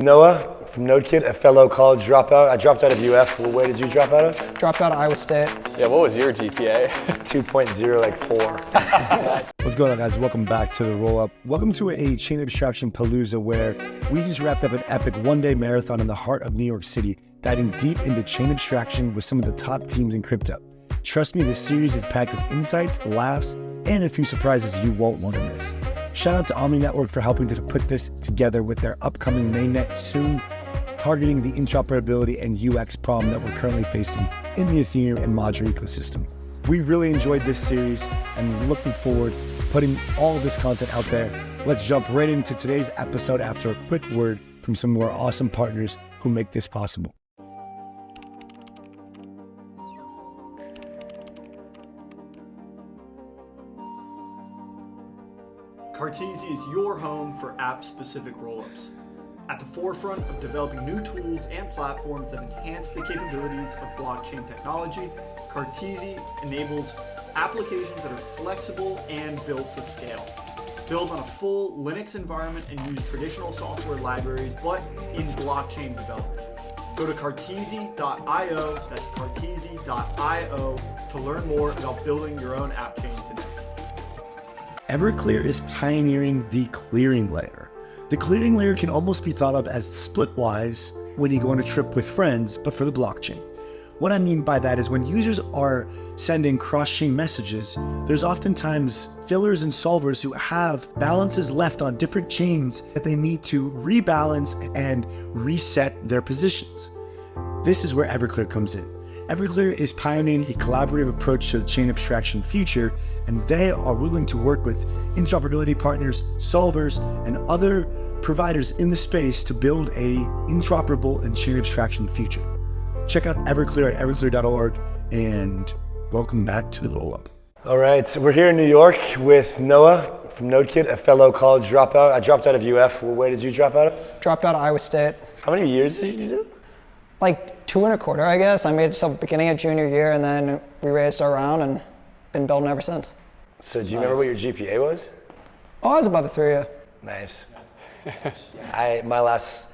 Noah from NodeKit, a fellow college dropout. I dropped out of UF. Well, where did you drop out of? Dropped out of Iowa State. Yeah, what was your GPA? It's 2.0, like 4. What's going on, guys? Welcome back to the Rollup. Welcome to a chain abstraction palooza where we just wrapped up an epic one-day marathon in the heart of New York City, diving deep into chain abstraction with some of the top teams in crypto. Trust me, this series is packed with insights, laughs, and a few surprises you won't want to miss. Shout out to Omni Network for helping to put this together with their upcoming mainnet soon, targeting the interoperability and UX problem that we're currently facing in the Ethereum and modular ecosystem. We really enjoyed this series and looking forward to putting all of this content out there. Let's jump right into today's episode after a quick word from some of our awesome partners who make this possible. Cartesia is your home for app-specific rollups. At the forefront of developing new tools and platforms that enhance the capabilities of blockchain technology, Cartesia enables applications that are flexible and built to scale. Build on a full Linux environment and use traditional software libraries, but in blockchain development. Go to cartesia.io, that's cartesia.io, to learn more about building your own app chain today. Everclear is pioneering the clearing layer. The clearing layer can almost be thought of as splitwise when you go on a trip with friends, but for the blockchain. What I mean by that is when users are sending cross-chain messages, there's oftentimes fillers and solvers who have balances left on different chains that they need to rebalance and reset their positions. This is where Everclear comes in. Everclear is pioneering a collaborative approach to the chain abstraction future, and they are willing to work with interoperability partners, solvers, and other providers in the space to build a interoperable and chain abstraction future. Check out Everclear at everclear.org, and welcome back to the Rollup. All right, so we're here in New York with Noah from NodeKit, a fellow college dropout. I dropped out of UF. Well, where did you drop out of? Dropped out of Iowa State. How many years did you do? Like 2.25, I guess. I made it till beginning of junior year, and then we raised our round and been building ever since. So do you remember what your GPA was? Oh, I was above a 3, yeah. Nice. My last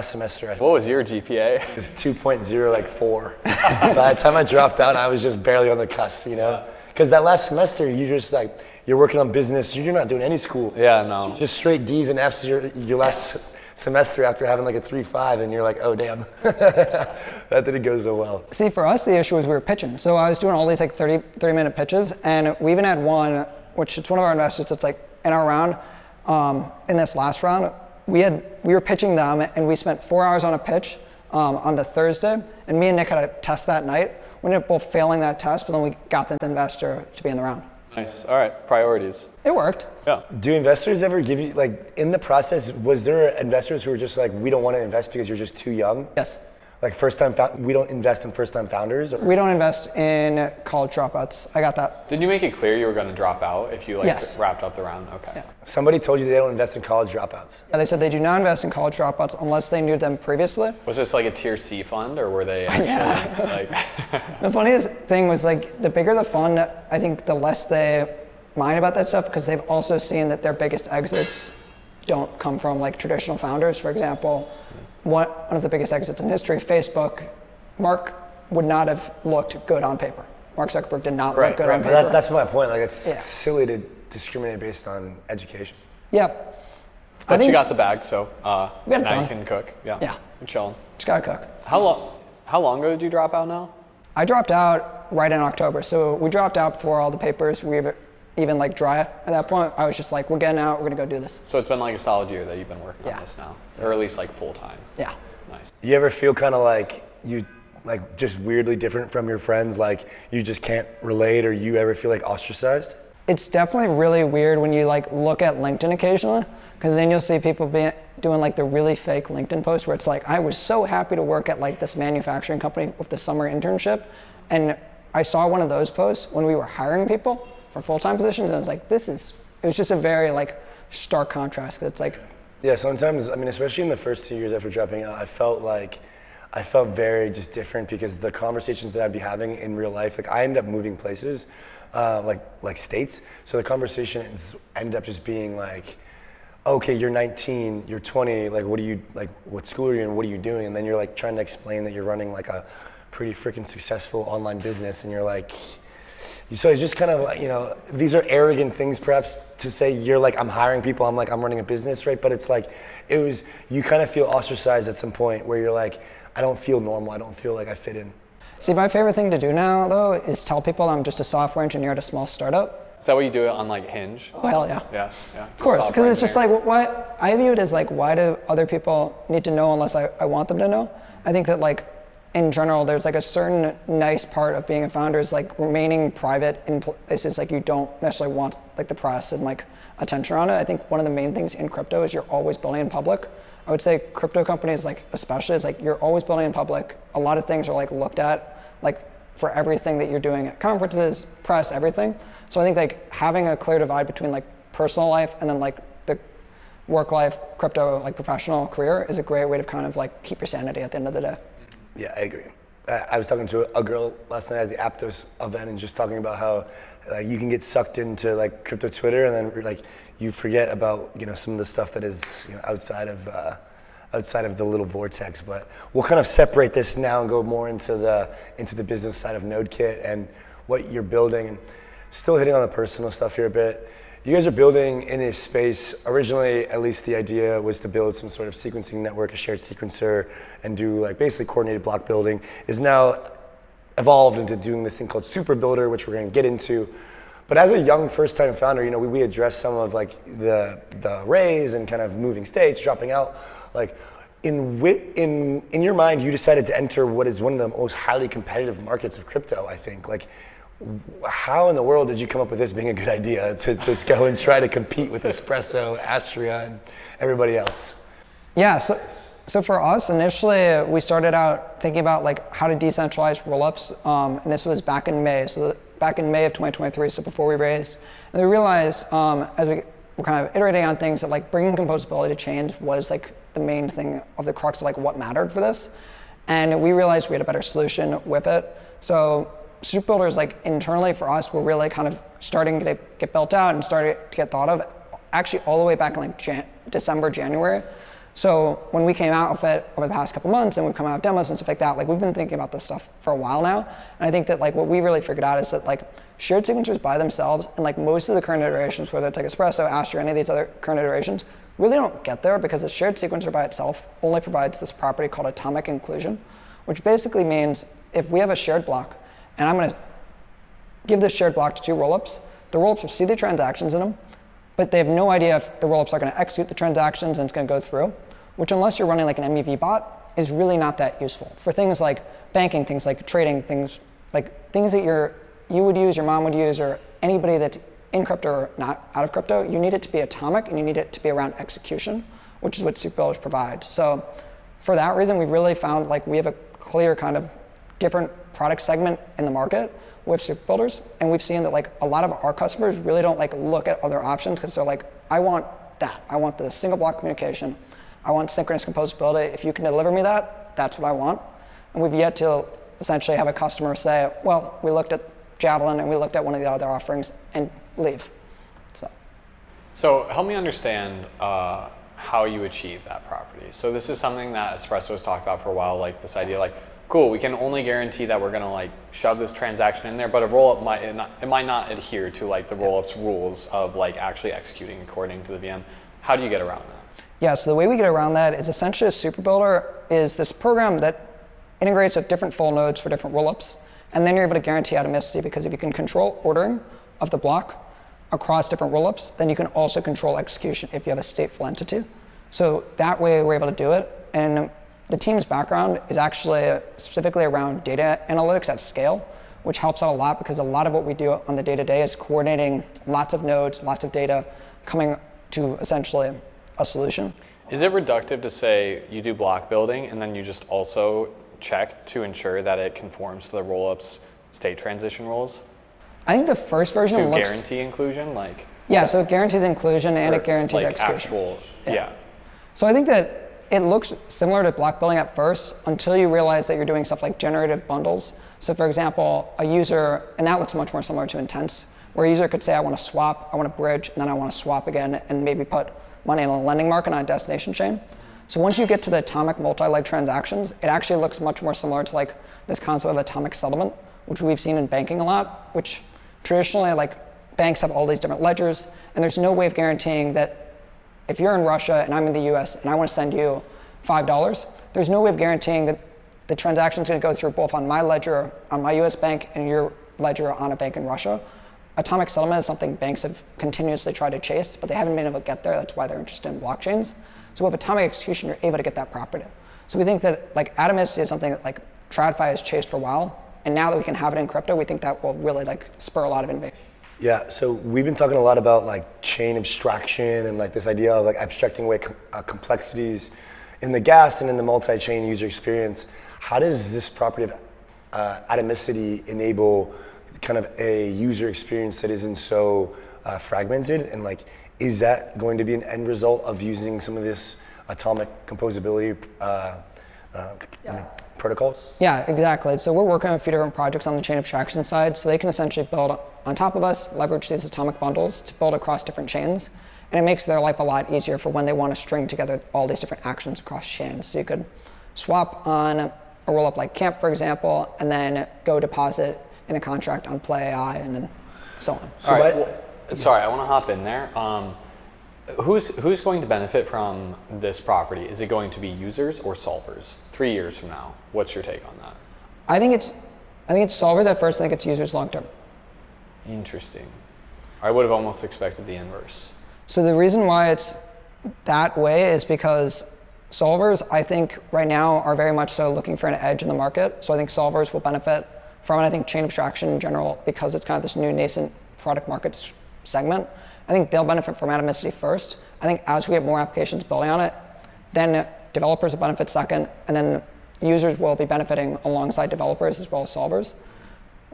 semester, I What was your GPA? It was 2.0, like 4. By the time I dropped out, I was just barely on the cusp, you know? Because that last semester, you're working on business, you're not doing any school. Yeah, no. Just straight D's and F's your last semester after having like a 3.5, and you're like, oh damn, that didn't go so well. See, for us, the issue was we were pitching. So I was doing all these like 30-minute pitches, and we even had one, which it's one of our investors that's like in our round, in this last round, we were pitching them, and we spent 4 hours on a pitch on the Thursday, and me and Nick had a test that night. We ended up both failing that test, but then we got the investor to be in the round. Nice. All right, priorities. It worked. Yeah. Do investors ever give you, like, in the process, was there investors who were just like, we don't want to invest because you're just too young? Yes. Like we don't invest in first-time founders? Or? We don't invest in college dropouts. I got that. Did you make it clear you were going to drop out if you Yes. wrapped up the round? Okay. Yeah. Somebody told you they don't invest in college dropouts. They said they do not invest in college dropouts unless they knew them previously. Was this like a tier C fund, or were they actually like? The funniest thing was like the bigger the fund, I think the less they mind about that stuff, because they've also seen that their biggest exits don't come from like traditional founders. For example, one of the biggest exits in history, Facebook, Mark would not have looked good on paper. Mark Zuckerberg did not look good on paper. That's my point. Like it's silly to discriminate based on education. Yeah. But you got the bag, so got it now done. you can cook. Yeah. Yeah. You're chilling. Just gotta cook. How long ago did you drop out now? I dropped out right in October. So we dropped out before all the papers were even like dry at that point. I was just like, we're getting out, we're gonna go do this. So it's been like a solid year that you've been working on this now, or at least like full time. Yeah. Nice. You ever feel kind of like you like just weirdly different from your friends, like you just can't relate, or you ever feel like ostracized? It's definitely really weird when you like look at LinkedIn occasionally, because then you'll see people doing like the really fake LinkedIn posts where it's like, I was so happy to work at like this manufacturing company with the summer internship, and I saw one of those posts when we were hiring people for full-time positions, and I was like, it was just a very like stark contrast, because it's like. Yeah, sometimes, I mean, especially in the first 2 years after dropping out, I felt very just different, because the conversations that I'd be having in real life, like I ended up moving places, like states. So the conversations ended up just being like, okay, you're 19, you're 20, like what school are you in, what are you doing? And then you're like trying to explain that you're running like a pretty freaking successful online business, and you're like, so it's just kind of like, these are arrogant things perhaps to say. You're like, I'm hiring people, I'm running a business, right? But it's like, you kind of feel ostracized at some point where you're like, I don't feel normal, I don't feel like I fit in. See, my favorite thing to do now, though, is tell people I'm just a software engineer at a small startup. Is that what you do on like Hinge? Oh, hell yeah. Yeah, yeah. Of course, because it's just like, what I view it as like, why do other people need to know unless I want them to know? I think that like, in general, there's like a certain nice part of being a founder is like remaining private in places like you don't necessarily want like the press and like attention on it. I think one of the main things in crypto is you're always building in public. I would say crypto companies like especially is like you're always building in public. A lot of things are like looked at like for everything that you're doing at conferences, press, everything. So I think like having a clear divide between like personal life and then like the work life, crypto, like professional career is a great way to kind of like keep your sanity at the end of the day. Yeah, I agree. I was talking to a girl last night at the Aptos event and just talking about how like you can get sucked into like crypto Twitter and then like you forget about some of the stuff that is outside of the little vortex. But we'll kind of separate this now and go more into the business side of NodeKit and what you're building, and still hitting on the personal stuff here a bit. You guys are building in a space, originally at least the idea was to build some sort of sequencing network, a shared sequencer, and do like basically coordinated block building. Is now evolved into doing this thing called Superbuilder, which we're going to get into. But as a young first-time founder, we address some of like the raise and kind of moving states, dropping out. Like in your mind, you decided to enter what is one of the most highly competitive markets of crypto, I think. Like, how in the world did you come up with this being a good idea to just go and try to compete with Espresso, Astria, and everybody else? Yeah, so for us, initially, we started out thinking about like how to decentralize rollups, and this was back in May. So back in May of 2023, so before we raised. And we realized as we were kind of iterating on things that like bringing composability to chains was like the main thing of the crux of like what mattered for this. And we realized we had a better solution with it. So Superbuilder is like internally for us, we're really kind of starting to get built out and starting to get thought of actually all the way back in like December, January. So when we came out with it over the past couple months and we've come out of demos and stuff like that, like we've been thinking about this stuff for a while now. And I think that like what we really figured out is that like shared sequencers by themselves and like most of the current iterations, whether it's like Espresso, Astria, any of these other current iterations, really don't get there because a shared sequencer by itself only provides this property called atomic inclusion, which basically means if we have a shared block and I'm going to give this shared block to two rollups, the rollups will see the transactions in them, but they have no idea if the rollups are going to execute the transactions and it's going to go through, which unless you're running like an MEV bot is really not that useful. For things like banking, things like trading, things that you would use, your mom would use, or anybody that's in crypto or not out of crypto, you need it to be atomic and you need it to be around execution, which is what Superbuilders provide. So for that reason, we really found like we have a clear kind of different product segment in the market with Superbuilders, and we've seen that like a lot of our customers really don't like look at other options because they're like, I want that. I want the single block communication. I want synchronous composability. If you can deliver me that, that's what I want. And we've yet to essentially have a customer say, well, we looked at Javelin and we looked at one of the other offerings and leave. So help me understand how you achieve that property. So this is something that Espresso has talked about for a while, like this idea like, cool, we can only guarantee that we're gonna like shove this transaction in there, but a rollup might not adhere to like the rollup's rules of like actually executing according to the VM. How do you get around that? Yeah, so the way we get around that is essentially a Superbuilder is this program that integrates with different full nodes for different rollups, and then you're able to guarantee atomicity because if you can control ordering of the block across different rollups, then you can also control execution if you have a stateful entity. So that way we're able to do it. And the team's background is actually specifically around data analytics at scale, which helps out a lot because a lot of what we do on the day-to-day is coordinating lots of nodes, lots of data, coming to essentially a solution. Is it reductive to say you do block building and then you just also check to ensure that it conforms to the rollup's state transition rules? I think the first version to looks... guarantee inclusion? Like yeah, so it guarantees inclusion and it guarantees like execution. Actual, yeah. So I think that it looks similar to block building at first until you realize that you're doing stuff like generative bundles. So for example, a user, and that looks much more similar to intents, where a user could say, I want to swap, I want to bridge, and then I want to swap again, and maybe put money in a lending market on a destination chain. So once you get to the atomic multi-leg transactions, it actually looks much more similar to like this concept of atomic settlement, which we've seen in banking a lot, which traditionally like banks have all these different ledgers, and there's no way of guaranteeing that if you're in Russia and I'm in the US and I want to send you $5, there's no way of guaranteeing that the transaction's going to go through both on my ledger, on my US bank, and your ledger on a bank in Russia. Atomic settlement is something banks have continuously tried to chase, but they haven't been able to get there. That's why they're interested in blockchains. So with atomic execution, you're able to get that property. So we think that like atomicity is something that like TradFi has chased for a while, and now that we can have it in crypto, we think that will really like spur a lot of innovation. Yeah, so we've been talking a lot about like chain abstraction and like this idea of like abstracting away complexities in the gas and in the multi-chain user experience. How does this property of atomicity enable kind of a user experience that isn't so fragmented? And like, is that going to be an end result of using some of this atomic composability protocols? Yeah, exactly. So we're working on a few different projects on the chain abstraction side, so they can essentially build on top of us, leverage these atomic bundles to build across different chains. And it makes their life a lot easier for when they want to string together all these different actions across chains. So you could swap on a rollup like Camp, for example, and then go deposit in a contract on Play AI, and then so on. All right. Well, sorry, I want to hop in there. Who's going to benefit from this property? Is it going to be users or solvers? 3 years from now, what's your take on that? I think it's solvers at first. I think it's users long term. Interesting. I would have almost expected the inverse. So the reason why it's that way is because solvers, I think right now are very much so looking for an edge in the market. So I think solvers will benefit from it. I think chain abstraction in general, because it's kind of this new nascent product market segment, I think they'll benefit from atomicity first. I think as we get more applications building on it, then developers will benefit second, and then users will be benefiting alongside developers as well as solvers.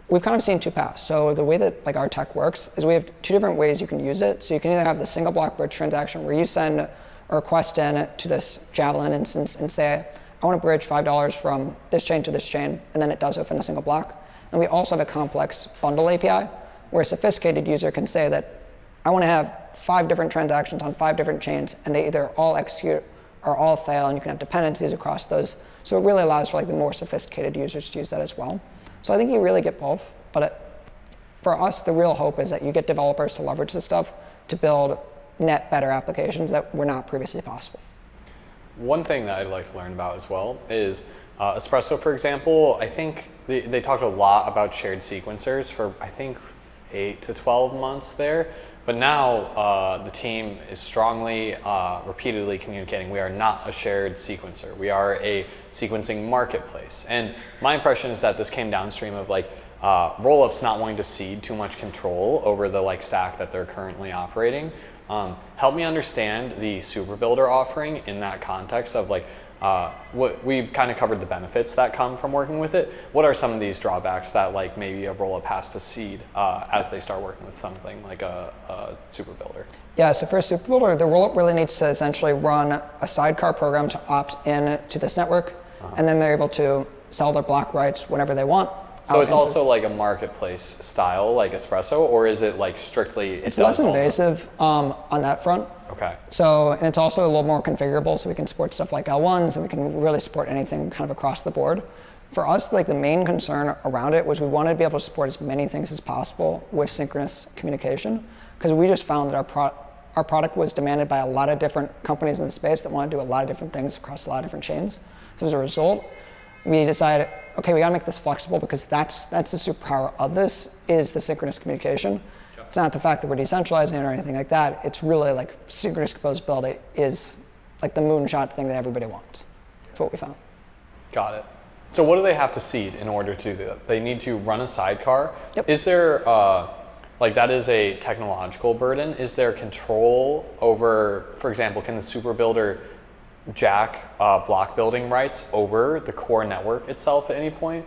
We've kind of seen two paths. So the way that like our tech works is we have two different ways you can use it. So you can either have the single block bridge transaction where you send a request in to this Javelin instance and say, I want to bridge $5 from this chain to this chain, and then it does it in a single block. And we also have a complex bundle API where a sophisticated user can say that I want to have 5 different transactions on 5 different chains, and they either all execute or all fail, and you can have dependencies across those. So it really allows for like the more sophisticated users to use that as well. So I think you really get both, but for us, the real hope is that you get developers to leverage this stuff to build net better applications that were not previously possible. One thing that I'd like to learn about as well is Espresso, for example. I think they talked a lot about shared sequencers for, I think, 8 to 12 months there. But now the team is strongly, repeatedly communicating we are not a shared sequencer. We are a sequencing marketplace. And my impression is that this came downstream of like Rollups not wanting to cede too much control over the like stack that they're currently operating. Help me understand the Superbuilder offering in that context of like, what we've kind of covered the benefits that come from working with it. What are some of these drawbacks that like maybe a rollup has to cede as they start working with something like a Superbuilder? Yeah, so for Superbuilder, the rollup really needs to essentially run a sidecar program to opt in to this network, and then they're able to sell their block rights whenever they want. So it's also like a marketplace style, like Espresso, or is it like strictly? It's less invasive on that front. Okay. So, and it's also a little more configurable, so we can support stuff like L1s, and we can really support anything kind of across the board. For us, like the main concern around it was we wanted to be able to support as many things as possible with synchronous communication, because we just found that our product was demanded by a lot of different companies in the space that want to do a lot of different things across a lot of different chains. So as a result, we decided, okay, we got to make this flexible, because that's the superpower of this is the synchronous communication. It's not the fact that we're decentralizing it or anything like that. It's really like synchronous composability is like the moonshot thing that everybody wants. That's what we found. Got it. So what do they have to seed in order to do that? They need to run a sidecar. Yep. Is there, like that is a technological burden. Is there control over, for example, can the Superbuilder jack block building rights over the core network itself at any point?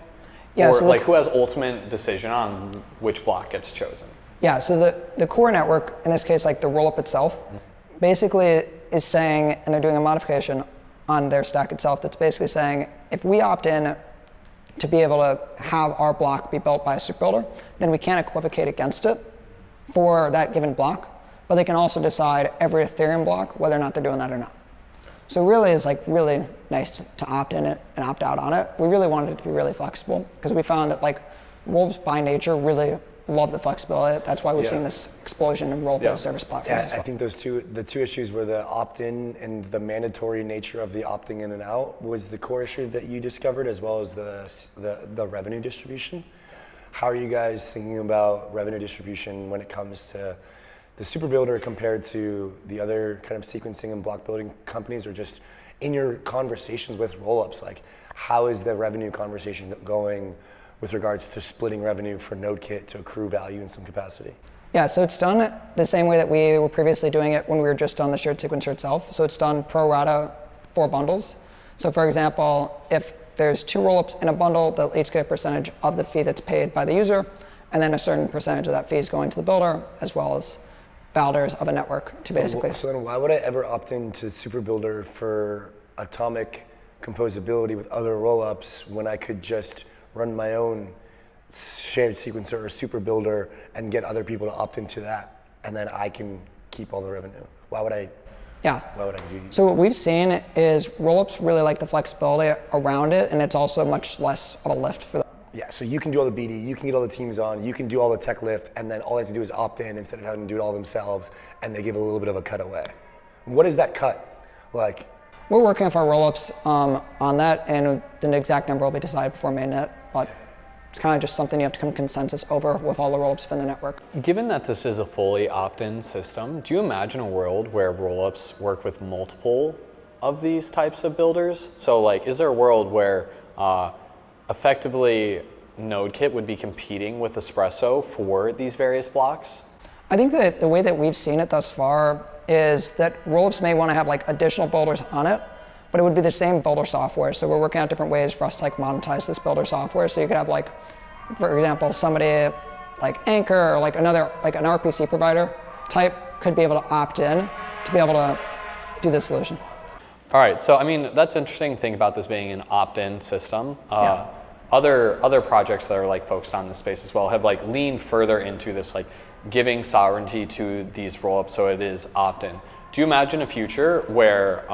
Yeah, or so like who has ultimate decision on which block gets chosen? Yeah, so the core network, in this case, like the rollup itself, basically is saying, and they're doing a modification on their stack itself that's basically saying, if we opt in to be able to have our block be built by a Superbuilder, then we can't equivocate against it. for that given block, but they can also decide every Ethereum block whether or not they're doing that or not. So really it's like really nice to opt in it and opt out on it. We really wanted it to be really flexible because we found that like rollups by nature really love the flexibility. That's why we've seen this explosion in role-based service platforms as well. I think the two issues were the opt-in and the mandatory nature of the opting in and out was the core issue that you discovered, as well as the revenue distribution. How are you guys thinking about revenue distribution when it comes to the Superbuilder compared to the other kind of sequencing and block building companies, or just in your conversations with Rollups? Like, how is the revenue conversation going with regards to splitting revenue for NodeKit to accrue value in some capacity? Yeah, so it's done the same way that we were previously doing it when we were just on the shared sequencer itself. So it's done pro rata for bundles. So for example, if there's 2 rollups in a bundle, they'll each get a percentage of the fee that's paid by the user, and then a certain percentage of that fee is going to the builder, as well as validators of a network to basically. So then why would I ever opt into Superbuilder for atomic composability with other rollups when I could just run my own shared sequencer or Superbuilder and get other people to opt into that, and then I can keep all the revenue? Why would I do So what we've seen is rollups really like the flexibility around it, and it's also much less of a lift for them. Yeah, so you can do all the BD, you can get all the teams on, you can do all the tech lift, and then all they have to do is opt in instead of having to do it all themselves, and they give a little bit of a cut away. What is that cut like? We're working with our rollups on that, and the exact number will be decided before mainnet, but it's kind of just something you have to come to consensus over with all the rollups within the network. Given that this is a fully opt-in system, do you imagine a world where rollups work with multiple of these types of builders? So like, is there a world where effectively NodeKit would be competing with Espresso for these various blocks? I think that the way that we've seen it thus far is that rollups may want to have like additional builders on it, but it would be the same builder software. So we're working out different ways for us to like monetize this builder software. So you could have like, for example, somebody like Anchor or like another, like an RPC provider type could be able to opt in to be able to do this solution. All right, so I mean, that's interesting to think about this being an opt-in system. Other projects that are like focused on this space as well have like leaned further into this, like giving sovereignty to these rollups so it is opt-in. Do you imagine a future where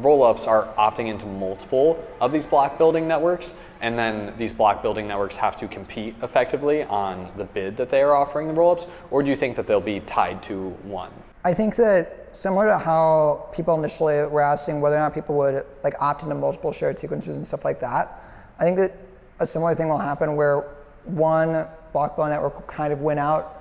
rollups are opting into multiple of these block building networks, and then these block building networks have to compete effectively on the bid that they are offering the rollups, or do you think that they'll be tied to one? I think that similar to how people initially were asking whether or not people would like opt into multiple shared sequencers and stuff like that, I think that a similar thing will happen where one block building network will kind of win out,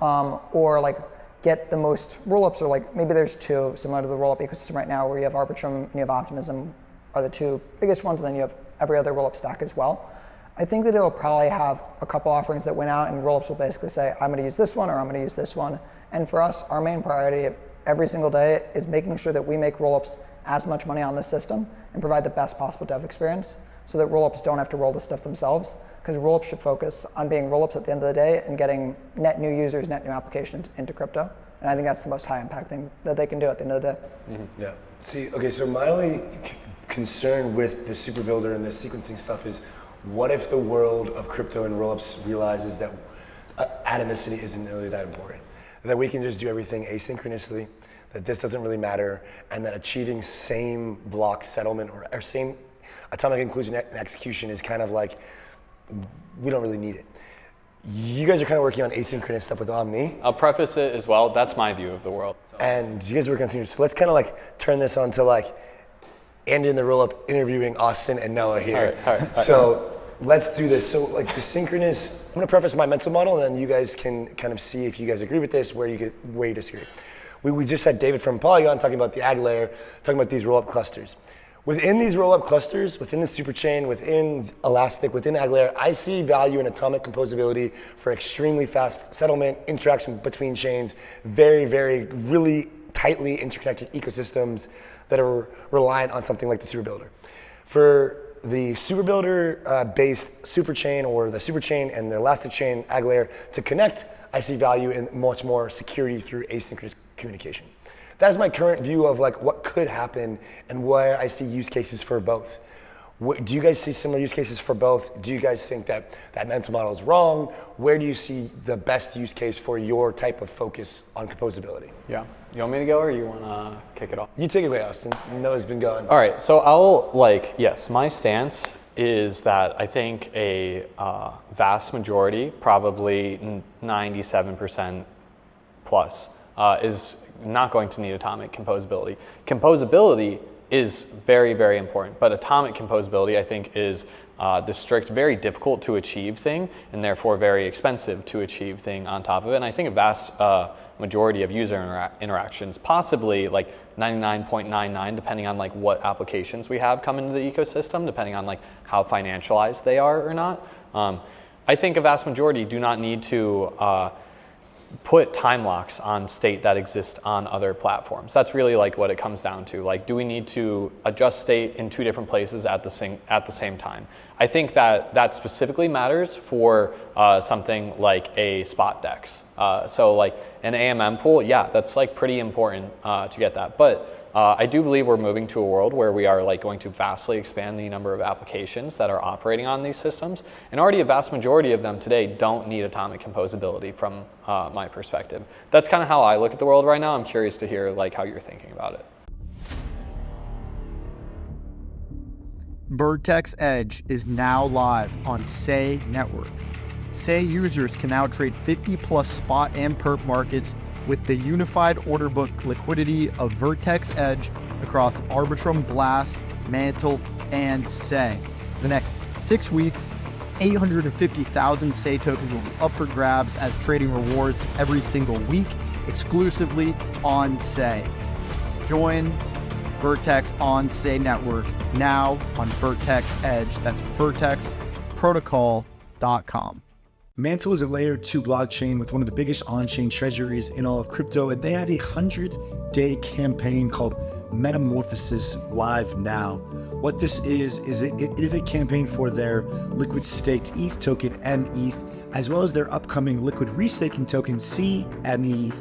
or like get the most rollups, or like maybe there's 2 similar to the rollup ecosystem right now where you have Arbitrum and you have Optimism are the 2 biggest ones, and then you have every other rollup stack as well. I think that it'll probably have a couple offerings that win out, and rollups will basically say, I'm going to use this one or I'm going to use this one. And for us, our main priority every single day is making sure that we make rollups as much money on this system and provide the best possible dev experience so that rollups don't have to roll this stuff themselves, because rollups should focus on being rollups at the end of the day and getting net new users, net new applications into crypto. And I think that's the most high impact thing that they can do at the end of the day. Mm-hmm. Yeah. See, okay, so my only concern with the Superbuilder and the sequencing stuff is, what if the world of crypto and rollups realizes that atomicity isn't really that important? That we can just do everything asynchronously, that this doesn't really matter, and that achieving same block settlement or same atomic inclusion and execution is kind of like, we don't really need it. You guys are kind of working on asynchronous stuff with Omni. I'll preface it as well, that's my view of the world. So. And you guys are working on synchronous. So let's kind of like turn this on to like Andy in the Rollup interviewing Austin and Noah here. All right. So let's do this. So like the synchronous, I'm gonna preface my mental model, and then you guys can kind of see if you guys agree with this, where you disagree. We just had David from Polygon talking about the ag layer, talking about these rollup clusters. Within these rollup clusters, within the superchain, within Elastic, within ag layer, I see value in atomic composability for extremely fast settlement, interaction between chains, very, very, really tightly interconnected ecosystems that are reliant on something like the Superbuilder. For the Superbuilder based superchain, or the superchain and the Elastic chain ag layer to connect, I see value in much more security through asynchronous communication. That's my current view of like what could happen and where I see use cases for both. Do you guys see similar use cases for both? Do you guys think that that mental model is wrong? Where do you see the best use case for your type of focus on composability? Yeah. You want me to go or you want to kick it off? You take it away, Austin. Noah's been going. All right. So yes, my stance is that I think a vast majority, probably 97% plus, is not going to need atomic composability. Composability is very, very important, but atomic composability I think is the strict, very difficult to achieve thing, and therefore very expensive to achieve thing on top of it. And I think a vast majority of user interactions, possibly like 99.99, depending on like what applications we have come into the ecosystem, depending on like how financialized they are or not. I think a vast majority do not need to put time locks on state that exists on other platforms. That's really like what it comes down to. Like, do we need to adjust state in two different places at the same time? I think that specifically matters for something like a spot DEX. So like an AMM pool, yeah, that's like pretty important to get that. But I do believe we're moving to a world where we are like going to vastly expand the number of applications that are operating on these systems, and already a vast majority of them today don't need atomic composability from my perspective. That's kind of how I look at the world right now. I'm curious to hear like how you're thinking about it. Vertex Edge is now live on Say Network. Say users can now trade 50 plus spot and perp markets with the unified order book liquidity of Vertex Edge across Arbitrum, Blast, Mantle, and Say. The next 6 weeks, 850,000 Say tokens will be up for grabs as trading rewards every single week, exclusively on Say. Join Vertex on Say Network now on Vertex Edge. That's vertexprotocol.com. Mantle is a layer 2 blockchain with one of the biggest on-chain treasuries in all of crypto, and they have a 100-day campaign called Metamorphosis live now. What this is it is a campaign for their liquid staked ETH token, METH, as well as their upcoming liquid restaking token, CMETH,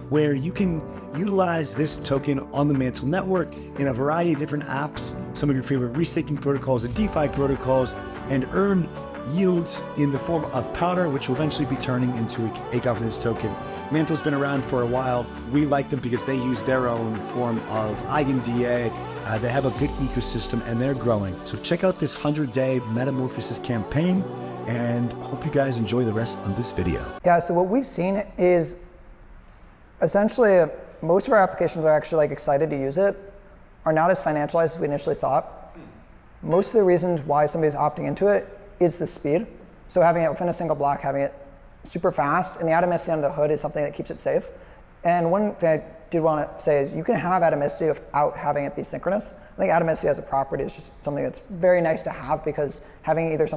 where you can utilize this token on the Mantle network in a variety of different apps, some of your favorite restaking protocols and DeFi protocols, and earn yields in the form of powder, which will eventually be turning into a governance token. Mantle's been around for a while. We like them because they use their own form of EigenDA. They have a big ecosystem and they're growing. So check out this 100-day Metamorphosis campaign and hope you guys enjoy the rest of this video. Yeah, so what we've seen is essentially most of our applications are actually like excited to use it, are not as financialized as we initially thought. Most of the reasons why somebody's opting into it is the speed. So having it within a single block, having it super fast, and the atomicity under the hood is something that keeps it safe. And one thing I did want to say is you can have atomicity without having it be synchronous. I think atomicity as a property is just something that's very nice to have, because having either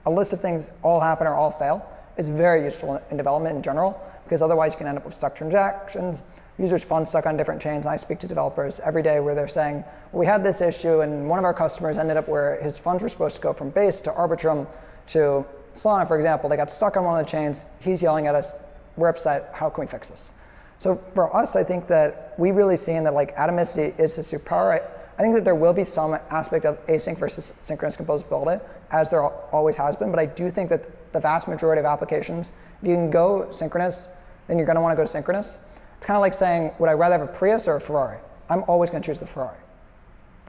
a list of things all happen or all fail is very useful in development in general, because otherwise you can end up with stuck transactions, users' funds stuck on different chains. And I speak to developers every day where they're saying, well, we had this issue and one of our customers ended up where his funds were supposed to go from Base to Arbitrum to Solana, for example. They got stuck on one of the chains. He's yelling at us, we're upset, how can we fix this? So for us, I think that we really seen that like atomicity is the superpower. I think that there will be some aspect of async versus synchronous composability, as there always has been, but I do think that the vast majority of applications, if you can go synchronous, then you're gonna wanna go synchronous. It's kind of like saying, would I rather have a Prius or a Ferrari? I'm always going to choose the Ferrari.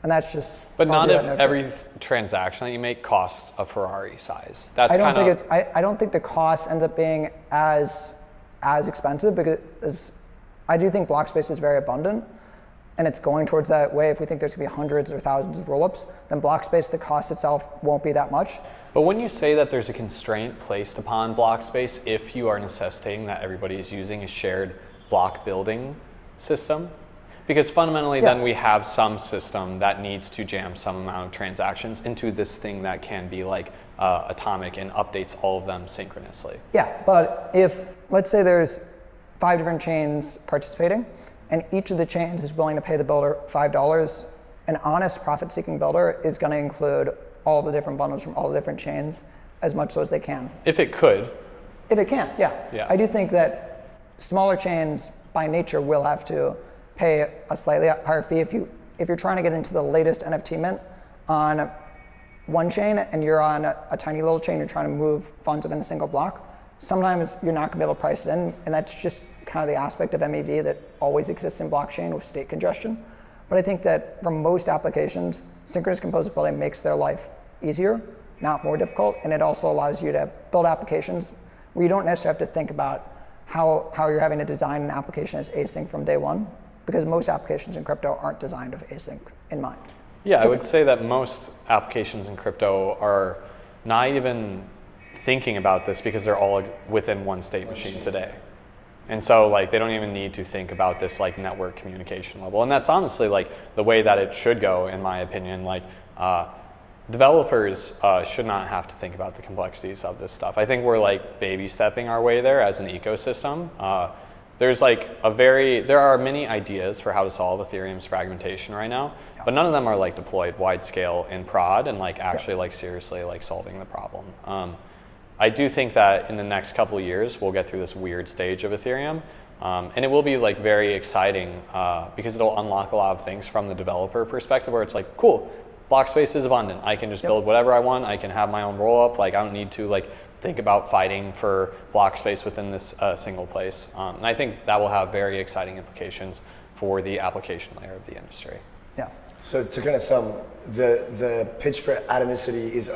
And that's just. But not if every transaction that you make costs a Ferrari size. That's I don't think the cost ends up being as expensive, because I do think block space is very abundant, and it's going towards that way. If we think there's going to be hundreds or thousands of rollups, then block space, the cost itself won't be that much. But when you say that there's a constraint placed upon block space, if you are necessitating that everybody is using a shared block building system, because fundamentally then we have some system that needs to jam some amount of transactions into this thing that can be like atomic and updates all of them synchronously. Yeah, but if, let's say there's 5 different chains participating and each of the chains is willing to pay the builder $5, an honest profit-seeking builder is going to include all the different bundles from all the different chains as much so as they can. If it could. If it can, yeah. I do think that smaller chains by nature will have to pay a slightly higher fee if you're trying to get into the latest NFT mint on one chain and you're on a tiny little chain, you're trying to move funds within a single block, sometimes you're not going to be able to price it in, and that's just kind of the aspect of MEV that always exists in blockchain with state congestion. But I think that for most applications, synchronous composability makes their life easier, not more difficult, and it also allows you to build applications where you don't necessarily have to think about how you're having to design an application as async from day one, because most applications in crypto aren't designed with async in mind. Yeah, I would say that most applications in crypto are not even thinking about this because they're all within one state machine today. And so like they don't even need to think about this like network communication level. And that's honestly like the way that it should go, in my opinion. Like developers should not have to think about the complexities of this stuff. I think we're like baby stepping our way there as an ecosystem. There are many ideas for how to solve Ethereum's fragmentation right now, but none of them are like deployed wide scale in prod and like actually like seriously like solving the problem. I do think that in the next couple of years, we'll get through this weird stage of Ethereum. And it will be like very exciting because it'll unlock a lot of things from the developer perspective where it's like, cool, block space is abundant. I can just build whatever I want. I can have my own roll up. Like I don't need to like think about fighting for block space within this single place. And I think that will have very exciting implications for the application layer of the industry. Yeah. So to kind of sum, the pitch for atomicity is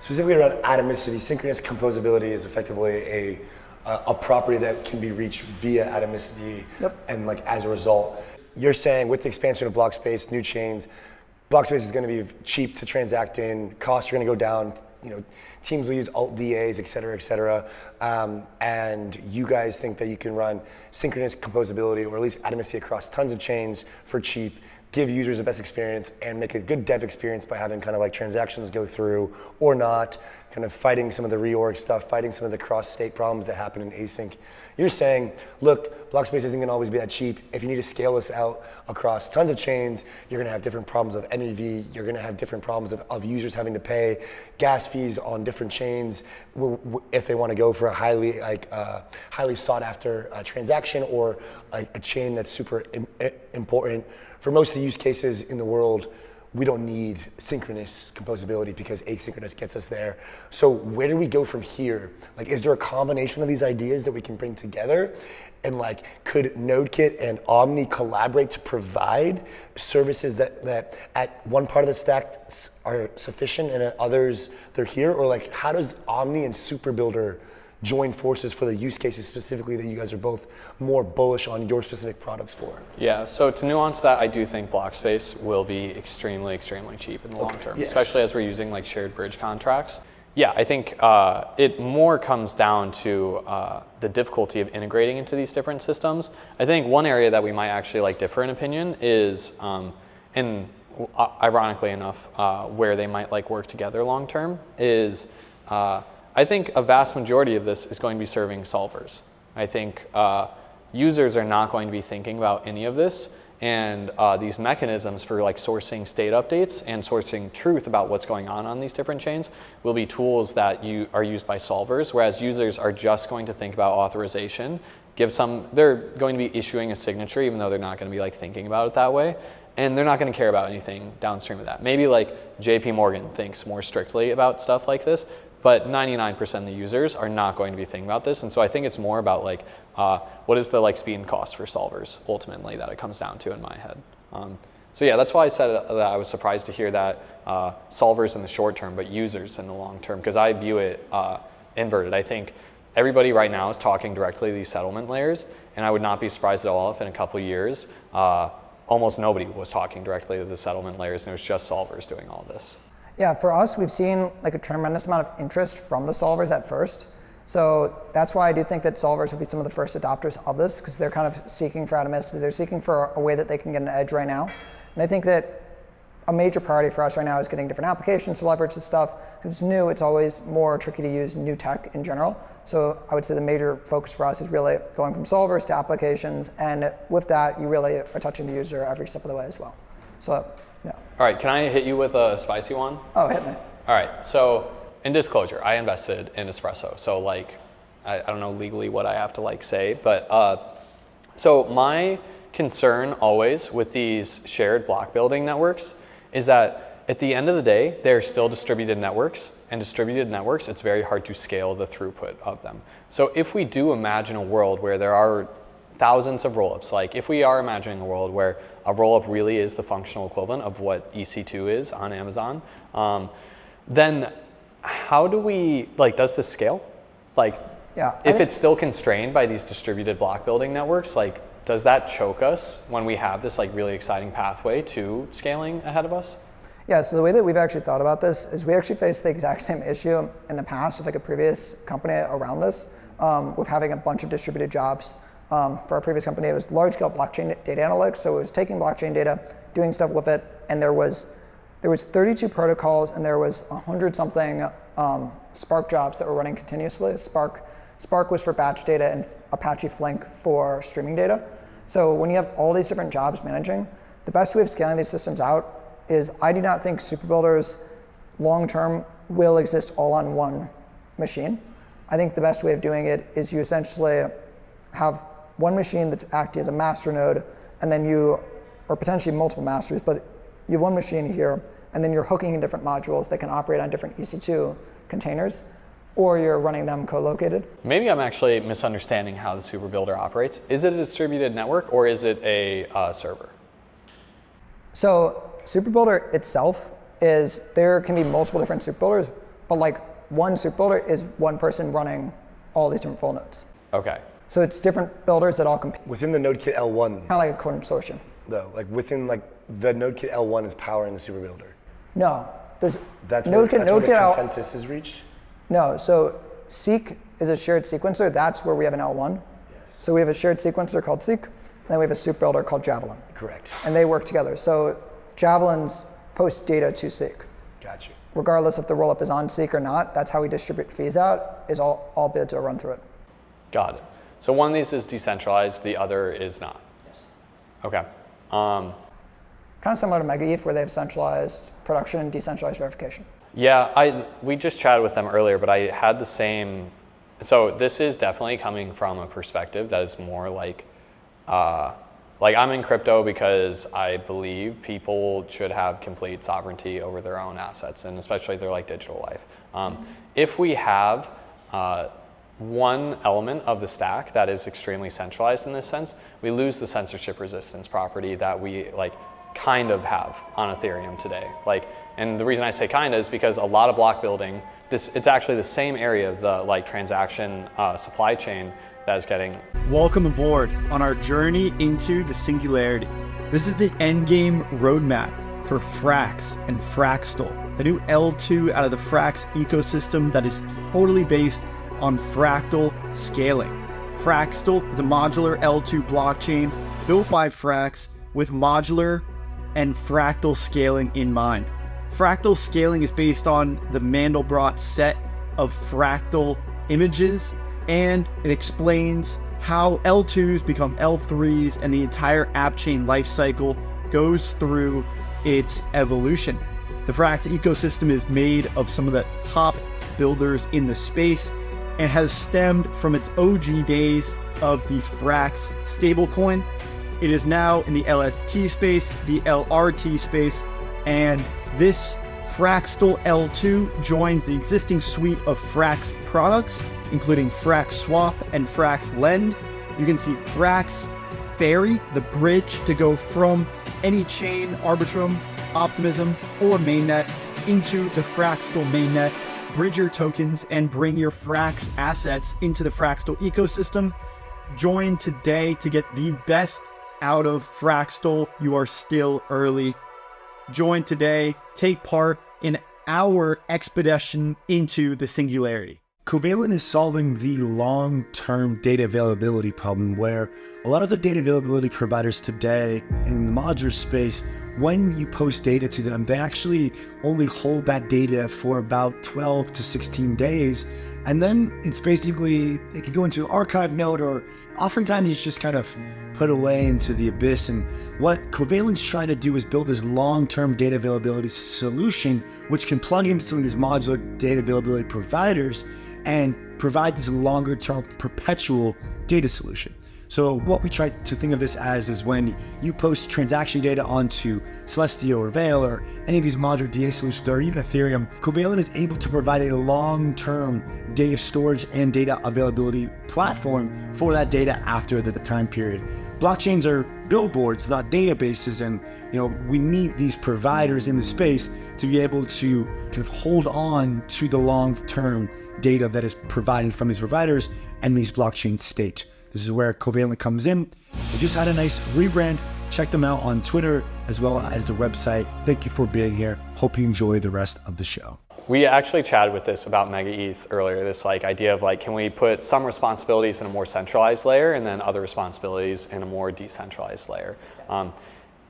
specifically around atomicity. Synchronous composability is effectively a property that can be reached via atomicity, and like as a result, you're saying with the expansion of block space, new chains, block space is going to be cheap to transact in, costs are going to go down, teams will use alt DAs, et cetera, and you guys think that you can run synchronous composability or at least atomicity across tons of chains for cheap, give users the best experience, and make a good dev experience by having kind of like transactions go through or not, kind of fighting some of the reorg stuff, fighting some of the cross-state problems that happen in async. You're saying, look, block space isn't going to always be that cheap. If you need to scale this out across tons of chains, you're going to have different problems of MEV. You're going to have different problems of users having to pay gas fees on different chains if they want to go for a highly sought-after transaction or a chain that's super important. For most of the use cases in the world, we don't need synchronous composability because asynchronous gets us there. So where do we go from here? Like, is there a combination of these ideas that we can bring together? And like, could NodeKit and Omni collaborate to provide services that at one part of the stack are sufficient and at others they're here? Or like, how does Omni and Superbuilder join forces for the use cases specifically that you guys are both more bullish on your specific products for? Yeah, so to nuance that, I do think block space will be extremely, extremely cheap in the long term, especially as we're using like shared bridge contracts. Yeah, I think it more comes down to the difficulty of integrating into these different systems. I think one area that we might actually like differ in opinion is, ironically enough, where they might like work together long term is, I think a vast majority of this is going to be serving solvers. I think users are not going to be thinking about any of this, and these mechanisms for like sourcing state updates and sourcing truth about what's going on these different chains will be tools that are used by solvers, whereas users are just going to think about authorization. They're going to be issuing a signature even though they're not going to be like thinking about it that way. And they're not going to care about anything downstream of that. Maybe like JP Morgan thinks more strictly about stuff like this, but 99% of the users are not going to be thinking about this. And so I think it's more about like, what is the like speed and cost for solvers ultimately that it comes down to in my head. So yeah, that's why I said that I was surprised to hear that solvers in the short term, but users in the long term, because I view it inverted. I think everybody right now is talking directly to these settlement layers, and I would not be surprised at all if in a couple of years, almost nobody was talking directly to the settlement layers and it was just solvers doing all this. Yeah, for us, we've seen like a tremendous amount of interest from the solvers at first. So that's why I do think that solvers will be some of the first adopters of this, because they're kind of seeking for atomicity. They're seeking for a way that they can get an edge right now. And I think that a major priority for us right now is getting different applications to leverage this stuff. It's new, it's always more tricky to use new tech in general. So I would say the major focus for us is really going from solvers to applications. And with that, you really are touching the user every step of the way as well. So, yeah. All right, can I hit you with a spicy one? Oh, hit me. All right, so in disclosure, I invested in Espresso. So like, I don't know legally what I have to like say, but so my concern always with these shared block building networks is that at the end of the day, they're still distributed networks, and distributed networks, it's very hard to scale the throughput of them. So if we do imagine a world where there are thousands of rollups, like if we are imagining a world where a rollup really is the functional equivalent of what EC2 is on Amazon, then how do we, like, does this scale? Like, if it's still constrained by these distributed block building networks, like, does that choke us when we have this like really exciting pathway to scaling ahead of us? Yeah, so the way that we've actually thought about this is we actually faced the exact same issue in the past with like a previous company around this, with having a bunch of distributed jobs. For our previous company, it was large-scale blockchain data analytics, so it was taking blockchain data, doing stuff with it, and there was 32 protocols, and there was 100-something Spark jobs that were running continuously. Spark was for batch data and Apache Flink for streaming data. So when you have all these different jobs managing, the best way of scaling these systems out is I do not think Superbuilders long-term will exist all on one machine. I think the best way of doing it is you essentially have one machine that's acting as a master node, and then or potentially multiple masters, but you have one machine here, and then you're hooking in different modules that can operate on different EC2 containers, or you're running them co-located. Maybe I'm actually misunderstanding how the Superbuilder operates. Is it a distributed network, or is it a server? So Superbuilder itself there can be multiple different Superbuilders, but like one Superbuilder is one person running all these different full nodes. Okay. So it's different builders that all compete. Within the NodeKit L1, Kind of like a consortium. though, like within like the NodeKit L1 is powering the Superbuilder. No, That's where the NodeKit consensus is reached? No, so Seek is a shared sequencer. That's where we have an L1. Yes. So we have a shared sequencer called Seek, and then we have a Superbuilder called Javelin. Correct. And they work together. So Javelins post data to Seek. Got you. Regardless if the rollup is on Seek or not, that's how we distribute fees out, is all bids are run through it. Got it. So one of these is decentralized, the other is not. Yes. Okay. Kind of similar to MegaETH, where they have centralized production and decentralized verification. Yeah, we just chatted with them earlier, but I had the same. So this is definitely coming from a perspective that is more like I'm in crypto because I believe people should have complete sovereignty over their own assets, and especially their like digital life. If we have one element of the stack that is extremely centralized in this sense, we lose the censorship resistance property that we like kind of have on Ethereum today. And the reason I say kind of is because a lot of block building, it's actually the same area of the like transaction supply chain that is getting. Welcome aboard on our journey into the singularity. This is the endgame roadmap for Frax and Fractal, the new L2 out of the Frax ecosystem that is totally based on fractal scaling. Fractal is a modular L2 blockchain built by Frax with modular and fractal scaling in mind. Fractal scaling is based on the Mandelbrot set of fractal images, and it explains how L2s become L3s and the entire app chain lifecycle goes through its evolution. The Frax ecosystem is made of some of the top builders in the space and has stemmed from its OG days of the Frax stablecoin. It is now in the LST space, the LRT space, and this Fractal L2 joins the existing suite of Frax products, including Frax Swap and Frax Lend. You can see Frax Ferry, the bridge to go from any chain, Arbitrum, Optimism, or mainnet into the Fractal mainnet. Bridge your tokens and bring your Frax assets into the Fractal ecosystem. Join today to get the best out of Fractal. You are still early. Join today. Take part in our expedition into the singularity. Covalent is solving the long-term data availability problem where a lot of the data availability providers today in the modular space, when you post data to them, they actually only hold that data for about 12 to 16 days. And then it's basically, it can go into an archive node, or oftentimes it's just kind of put away into the abyss. And what Covalent's trying to do is build this long-term data availability solution, which can plug into some of these modular data availability providers and provide this longer-term perpetual data solution. So what we try to think of this as is when you post transaction data onto Celestio or Veil or any of these modular DA solutions or even Ethereum, Covalent is able to provide a long-term data storage and data availability platform for that data after the time period. Blockchains are billboards, not databases, and we need these providers in the space to be able to kind of hold on to the long-term data that is provided from these providers and these blockchain state. This is where Covalent comes in. They just had a nice rebrand. Check them out on Twitter as well as the website. Thank you for being here. Hope you enjoy the rest of the show. We actually chatted with this about Mega ETH earlier, this idea of can we put some responsibilities in a more centralized layer and then other responsibilities in a more decentralized layer.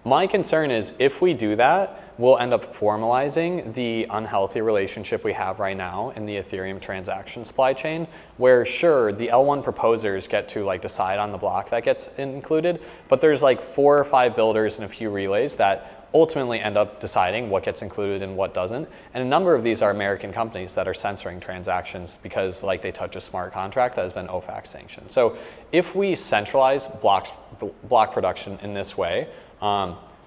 My concern is if we do that, we'll end up formalizing the unhealthy relationship we have right now in the Ethereum transaction supply chain, where sure, the L1 proposers get to decide on the block that gets included, but there's 4 or 5 builders and a few relays that ultimately end up deciding what gets included and what doesn't. And a number of these are American companies that are censoring transactions because they touch a smart contract that has been OFAC sanctioned. So if we centralize block production in this way,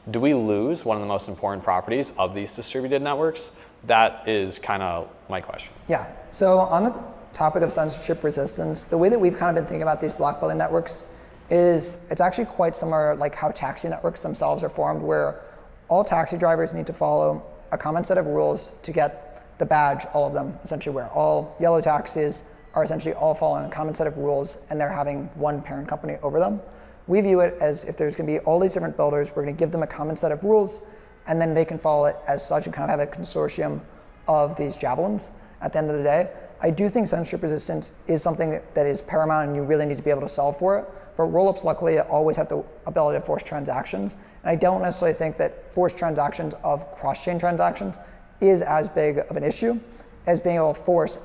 do we lose one of the most important properties of these distributed networks? That is kind of my question. Yeah, so on the topic of censorship resistance, the way that we've kind of been thinking about these block building networks is it's actually quite similar how taxi networks themselves are formed, where all taxi drivers need to follow a common set of rules to get the badge, all of them, essentially, where all yellow taxis are essentially all following a common set of rules and they're having one parent company over them. We view it as if there's going to be all these different builders, we're going to give them a common set of rules, and then they can follow it as such and kind of have a consortium of these javelins at the end of the day. I do think censorship resistance is something that is paramount and you really need to be able to solve for it, but rollups luckily always have the ability to force transactions, and I don't necessarily think that forced transactions of cross-chain transactions is as big of an issue as being able to force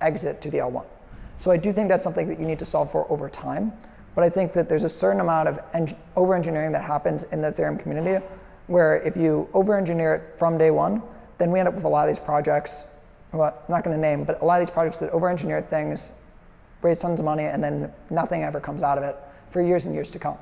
exit to the L1. So I do think that's something that you need to solve for over time. But I think that there's a certain amount of over-engineering that happens in the Ethereum community, where if you over-engineer it from day one, then we end up with a lot of these projects, well, I'm not going to name, but a lot of these projects that over-engineer things, raise tons of money, and then nothing ever comes out of it for years and years to come.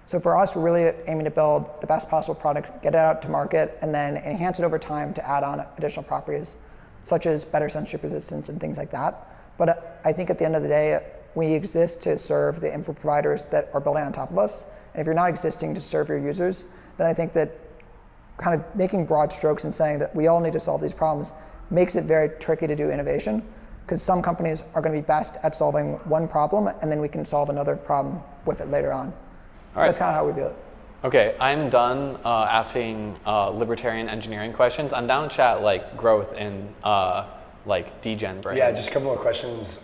So for us, we're really aiming to build the best possible product, get it out to market, and then enhance it over time to add on additional properties, such as better censorship resistance and things like that. But I think at the end of the day, we exist to serve the info providers that are building on top of us. And if you're not existing to serve your users, then I think that kind of making broad strokes and saying that we all need to solve these problems makes it very tricky to do innovation, because some companies are going to be best at solving one problem, and then we can solve another problem with it later on. All right. That's kind of how we do it. Okay, I'm done asking libertarian engineering questions. I'm down to chat growth and degen brain. Yeah, just a couple more questions.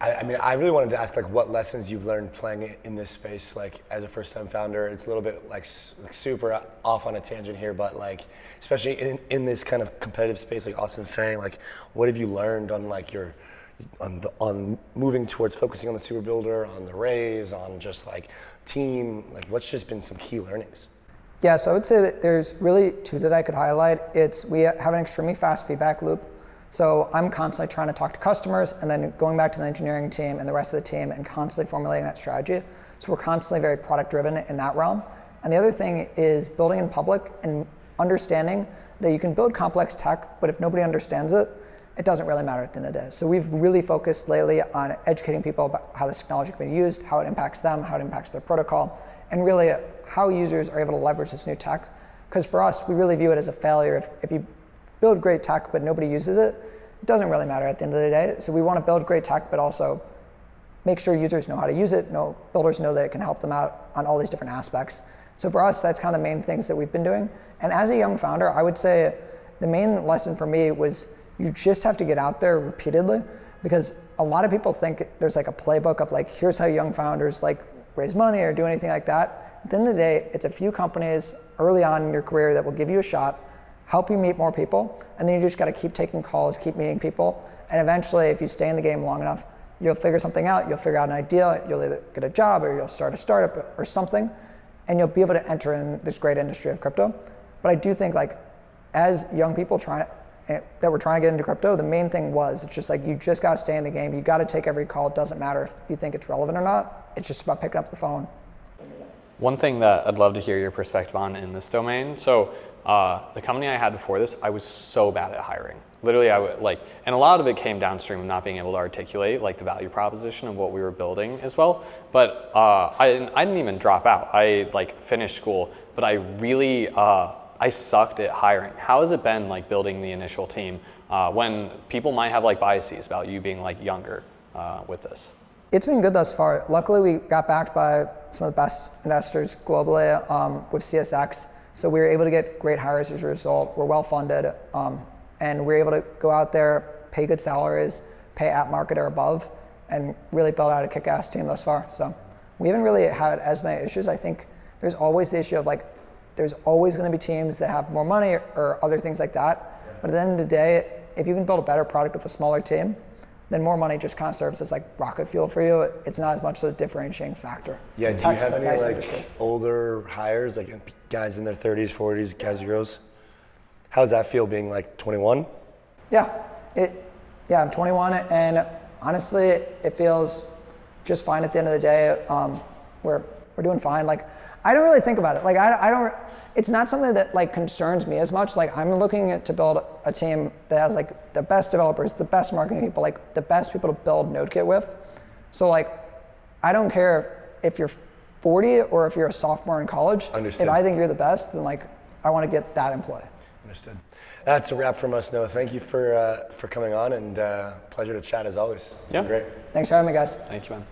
I really wanted to ask what lessons you've learned playing in this space, as a first-time founder. It's a little bit super off on a tangent here, but especially in this kind of competitive space, like Austin's saying, what have you learned on on moving towards focusing on the Superbuilder, on the raise, on just team, what's just been some key learnings? Yeah, so I would say that there's really 2 that I could highlight. We have an extremely fast feedback loop. So I'm constantly trying to talk to customers and then going back to the engineering team and the rest of the team and constantly formulating that strategy. So we're constantly very product driven in that realm. And the other thing is building in public and understanding that you can build complex tech, but if nobody understands it, it doesn't really matter at the end of the day. So we've really focused lately on educating people about how this technology can be used, how it impacts them, how it impacts their protocol, and really how users are able to leverage this new tech. Because for us, we really view it as a failure. If you build great tech, but nobody uses it, it doesn't really matter at the end of the day. So we want to build great tech, but also make sure users know how to use it, builders know that it can help them out on all these different aspects. So for us, that's kind of the main things that we've been doing. And as a young founder, I would say the main lesson for me was you just have to get out there repeatedly, because a lot of people think there's a playbook of here's how young founders raise money or do anything like that. At the end of the day, it's a few companies early on in your career that will give you a shot, help you meet more people, and then you just got to keep taking calls, keep meeting people, and eventually, if you stay in the game long enough, you'll figure something out, you'll figure out an idea, you'll either get a job or you'll start a startup or something, and you'll be able to enter in this great industry of crypto. But I do think as young people trying to that were trying to get into crypto, the main thing was it's just like you just got to stay in the game. You got to take every call. It doesn't matter if you think it's relevant or not. It's just about picking up the phone. One thing that I'd love to hear your perspective on in this domain. So the company I had before this, I was so bad at hiring. Literally, I would like, and a lot of it came downstream of not being able to articulate like the value proposition of what we were building as well. But I didn't even drop out. I like finished school, but I really I sucked at hiring. How has it been like building the initial team when people might have like biases about you being like younger with this? It's been good thus far. Luckily, we got backed by some of the best investors globally with CSX. So we were able to get great hires as a result. We're well funded, and we're able to go out there, pay good salaries, pay at market or above, and really build out a kick-ass team thus far. So we haven't really had as many issues. I think there's always the issue of like, there's always going to be teams that have more money or other things like that. But at the end of the day, if you can build a better product with a smaller team, then more money just kind of serves as like rocket fuel for you. It's not as much of a differentiating factor. Yeah, do you have any like older hires, like guys in their 30s, 40s, guys and girls? How does that feel being like 21? Yeah, I'm 21, and honestly, it feels just fine at the end of the day. We're doing fine. Like, I don't really think about it. Like, I don't. It's not something that like concerns me as much. Like, I'm looking to build a team that has like the best developers, the best marketing people, like the best people to build NodeKit with. So like, I don't care if you're 40 or if you're a sophomore in college. Understood. If I think you're the best, then like, I want to get that employee. Understood. That's a wrap from us, Noah. Thank you for coming on, and pleasure to chat as always. It's been great. Thanks for having me, guys. Thank you, man.